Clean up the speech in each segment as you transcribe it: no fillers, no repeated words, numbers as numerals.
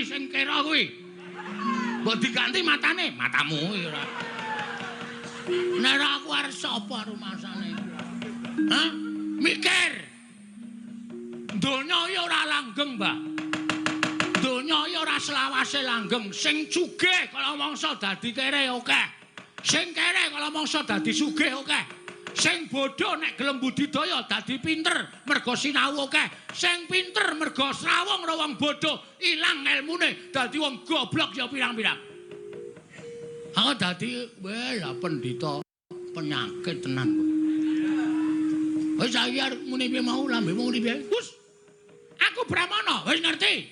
sing kira kuwi. Mbok diganti matane, matamu ora. Nek aku arep sapa rumasane? Hah? Mikir. Donya ya ora langgeng, Mbah. Donya ya ora selawase langgeng. Sing sugih kala mangsa dadi kere akeh. Sing kere kala mangsa dadi sugih akeh. Sing bodho nek gelem budidaya dadi pinter merga sinau akeh. Sing pinter merga srawung karo wong bodho ilang ilmune dadi wong goblok ya pirang-pirang. Aku dadi lah pendhita penyakit tenan. Wis saiki arep muni piye mau lambemu muni piye? Wis. Aku Brahmana, wis ngerti.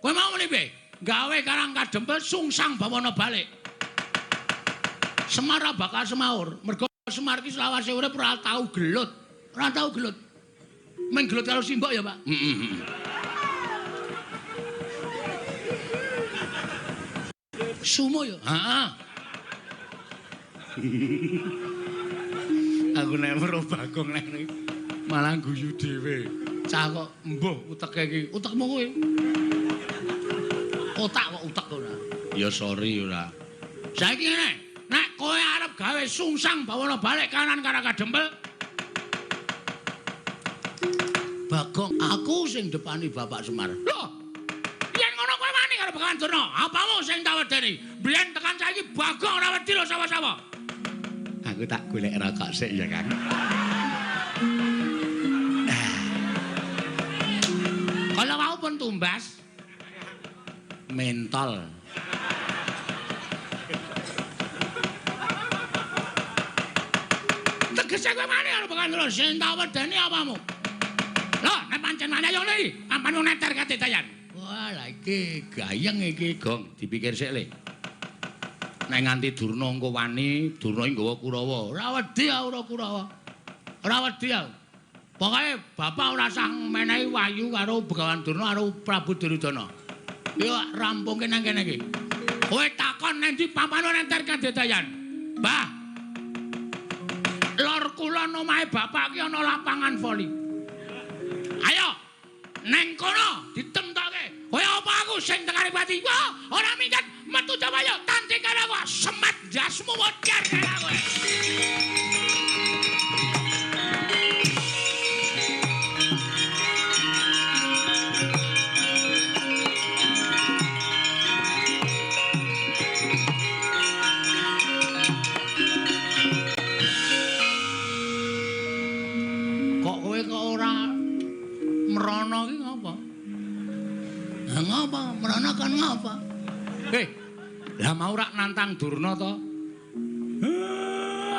Kowe mau muni piye? Gawe Karang Kadempel sungsang bawana balik. Semar bakal semaur, mergo Semar ki selawase urip ora tau gelut. Ora tau gelut. Meng gelut karo simbok ya, Pak? Sumo ya? Heeh. Aku nek weruh Bagong nek malah guyu dhewe. Cah kok mbuh uteke iki. Utekmu kowe. Otak kok utek ora. Ya sorry ora. Saiki ngene, nek kowe arep gawe sungsang bawana balik kanan Karang Kadempel. Bagong, aku sing depani Bapak Semar. Loh. Yen ngono kowe wani karo Bapak Durna. Apamu sing tak wedeni? Biyen tekan saiki Bagong ora wedi lho sapa-sapa. Aku tak golek rokok sik ya, Kang. Kalau mau pun tumbas mentol. Tegese kowe mani karo Bapak Durna sing tak wedeni apamu? Loh, nek pancen mani ayo iki, ampun neter katedayan. Wah, lha iki gayeng iki, Gong, dipikir sik le. Nek nganti Durna engko wani, Durna nggawa Kurawa. Ora wedi ora Kurawa. Ora wedi aku. Pokoke bapak ora usah menehi wayu karo Begawan Durna karo Prabu Duryudana. Yo rampungke nang kene iki. Kowe takon nang ndi pampane nenter kadedayan. Mbah. Lor kulon omahe bapak ki ana lapangan voli. Ayo. Neng kono ditemtoke. Kowe apa aku sing tekani pati? Wah, ora minggat metu Jawaya tanti karo semat jasmu wedar karo kowe. Kok kowe kok ora merono ki ngapa? Ngapa? Merono kan ngapa? Lah mau rak nantang Durna to?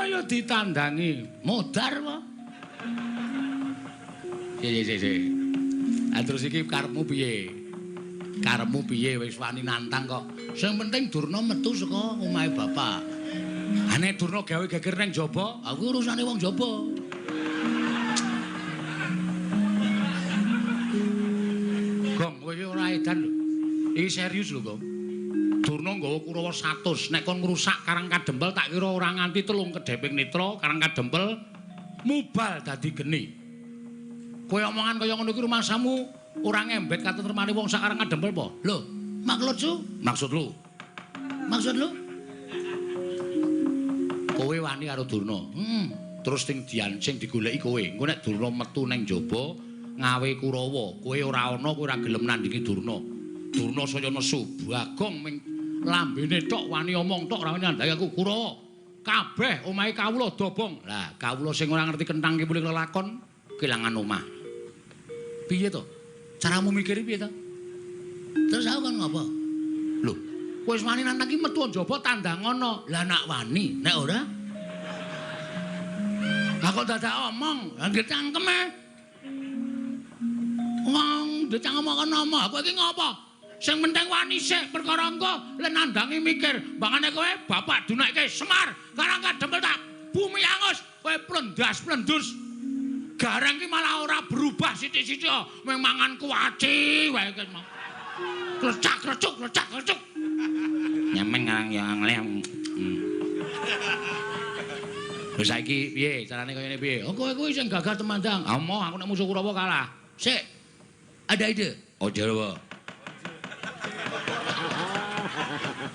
Ayo ditandangi, modar apa? Terus iki karepmu piye? Karepmu piye wis wani nantang kok. Sing penting Durna metu saka omahe bapak. Ane Durna gawe geger ning jaba, aku urusane wong jaba. Gong, kowe ora edan lho. Iki serius lho, Gong. Durna nggawa Kurawa 100. Nek kon ngrusak Karang Kadempel tak kira ora nganti 3 kedheping netra Karang Kadempel mubal dadi geni. Kowe omongan kaya ngono iki rumasamu ora ngembet katentremane wong sak Karang Kadempel apa? Lho, maksud lu? Maksud lu? Kowe wani karo Durna. Terus sing sing digoleki kowe. Engko nek Durna metu ning jaba ngawe Kurawa, kowe ora ana, kowe ora gelem nandingi Durna. Durna saya nesu, Bagong ming lambene tok wani omong tok ora wani nandhangi aku. Kurawa, kabeh omahe kawula dobong. Lah, kawula sing ora ngerti kentang ki mulih lelakon kelangan omah. Piye to? Caramu mikir piye to? Terus aku kan ngapa? Lho, kowe wis wani nantang ki metu njaba tandang ngono. Lah nak wani, nek ora aku dadak omong, nggih cangkeme. Wong dicangkem ngomong, kowe iki ngapa? Sing penting wani sik perkara engko len nandangi mikir. Bangane kowe bapak dunake Semar Karang Kadempel tak bumi angus, kowe plendas-plendus. Garang ki malah ora berubah sithik-sithik, mung mangan kuwaci wae ki. Klecak-klecuk. Nyemeng ngarang ya nglem. Wis saiki piye carane kaya ngene piye? Oh kowe kuwi sing gagah temandang. Amoh aku nek musuh Kurawa kalah. Sik. Ada ide. Oh Jawa.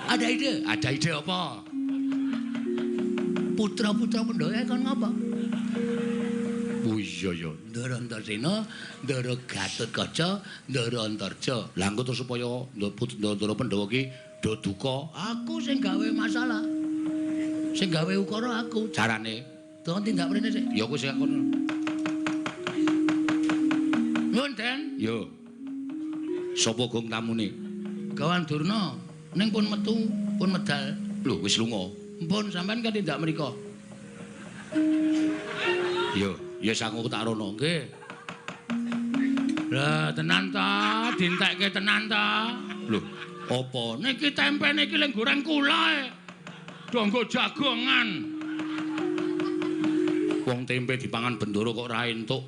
Ada ide? Ada ide apa? Putra-putra Pandhawa kon ngapa? Oh iya ya, Ndara Antaséna, Ndara Gatotkaca, Ndara Antarja. Lah engko terus supaya Ndara Pandhawa ki do duka, aku sing gawe masalah. Sing gawe ukara aku. Carane, to tindak mrene sik. Ya kowe sing kono. Nuwun, Den. Yo. Sapa gong tamune? Gawan Durna. Ning pun metu, pun medal. Lho, wis lunga. Mpun sampean kan tindak mriku. Yo. Ya sangu tak rono nggih. Lah tenan ta, dintekke tenan ta. Lho, apa niki tempe niki lek goreng kula e. Donggo jagongan. Wong tempe dipangan Bendoro kok ora entuk.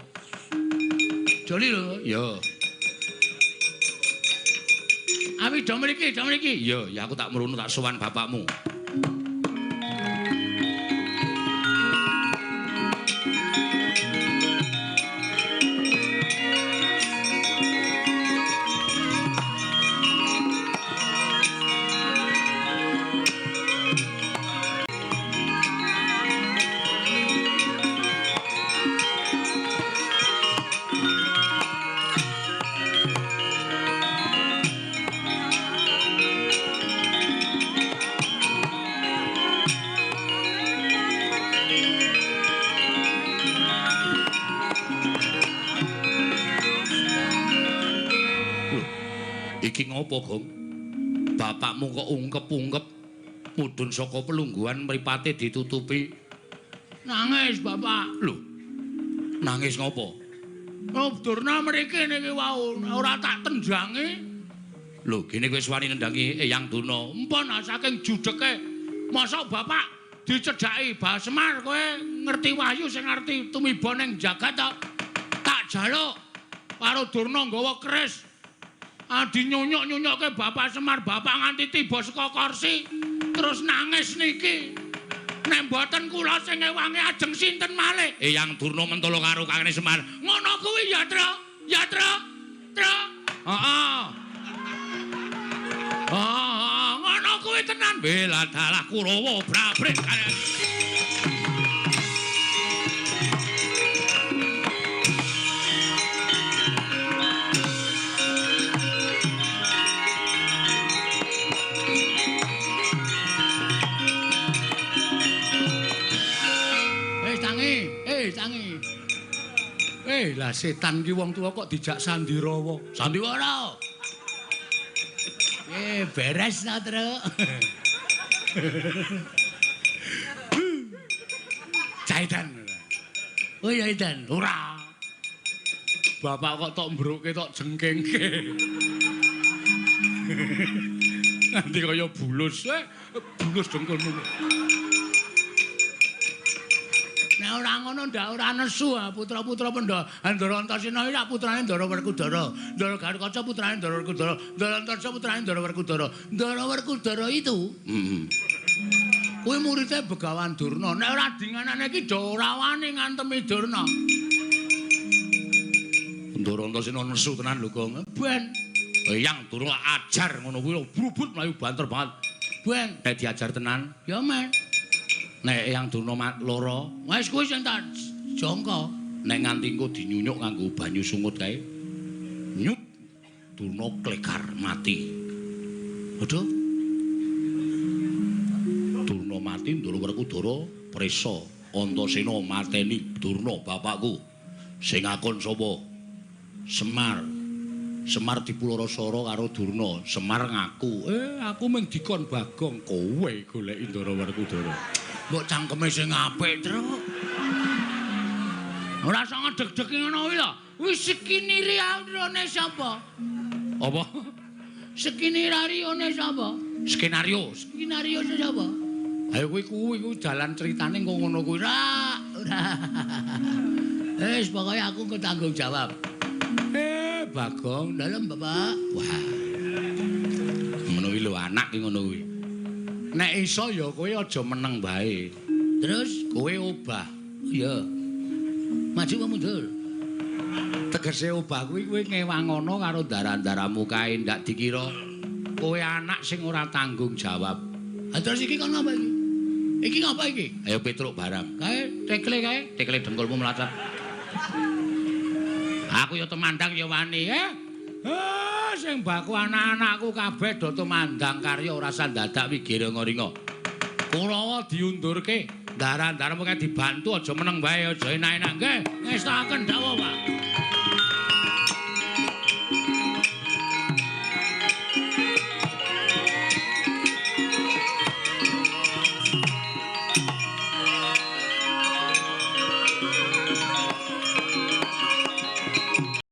Joli lho. Ya. Awi do mriki, do mriki. Ya, ya aku tak mrono tak sowan bapakmu. Iki ngopo, Gong? Bapakmu kok ungkep-ungkep mudhun saka pelungguhan mripate ditutupi. Nangis, Bapak. Lho. Nangis ngopo? Oh, Durna mriki niki wau ora tak tendhangi. Lho, gene kowe wani nendangi Eyang Durna. Empun saking judeke. Masa Bapak dicedhaki Mbah Semar kowe ngerti wahyu sing ngerti tumiba ning jagat tak jaluk karo Durna nggawa keris. Adi nyunyuk-nyunyukke Bapak Semar, Bapak nganti tiba saka kursi, terus nangis niki. Nek mboten kula sing ngewangi ajeng sinten malih? Eyang Durna mentolo karo Kangane Semar. Ngono kuwi ya, Tru? Ya, Tru? Tru? Heeh. Ngono kuwi tenan. Bela dalah Kurawa brabrik. Tangi. Lah setan ki wong tuwa kok dijak Sandiwara. Sandiwara. Beres ta, Tru. Jaidan. Oh ya, Jaidan. Ora. Bapak kok tok mbruke tok jengkengke. Nanti kaya bulus, bulus dengkulmu. Nek ora ngono ndak ora nesu putra-putra Pandhawa. Ndara Antaséna iki putrane Ndara Werkudara. Ndara Gatotkaca putrane Ndara Werkudara. Ndara Antarja putrane Ndara Werkudara. Ndara Werkudara itu. Kuwi muridé Begawan Durna. Nek ora dinganane iki do ora wani ngantemi Durna. Ndara Antaséna nesu tenan lho, Gong. Ben. Eyang Durna ajar ngono kuwi brubut mlayu banter banget. Ben, nek diajar tenan, ya men. Nek Eyang Durna lara, wis kuwi sing tak jangka. Nek nganti engko dinyunyuk nganggo banyu sungut kae. Nyut Durna klekar mati. Aduh. Durna mati, Ndara Werkudara prisa Antaséna mateni Durna bapakku. Sing ngakon sapa? Semar. Semar dipulorosara karo Durna. Semar ngaku, aku mung dikon Bagong, kowe goleki Ndara Werkudara. Mbok cangkeme sing apik, Tru. Ora usah ngedeg-degi ngono kuwi lho. Wis skenario-ne sapa? Apa? Skenario-ne sapa? Skenario. Skenario sapa? Ayo kuwi dalan critane kok ngono kuwi. Ora. Wis pokoke aku engko tanggung jawab. Bagong dalem, Bapak. Wah. Ngono kuwi lho anak ki ngono kuwi. Nek iso ya kowe aja meneng bae. Terus kowe obah. Iya. Maju apa mundur? Tegese obah kuwi kowe ngewangono karo ndara-ndaramu kae ndak dikira kowe anak sing ora tanggung jawab. Terus iki kon apa iki? Iki ngapa iki? Ayo petruk barang. Kae tekle dengkulmu melacat. Aku ya temandang ya wani, sing baku anak-anakku kabeh do temandang karya ora sandadak wigire ngoringa. Kurawa diundurke, ndaran-ndaran pokoke dibantu aja meneng wae aja enak-enak nggih. Ngestakaken dawuh, Pak.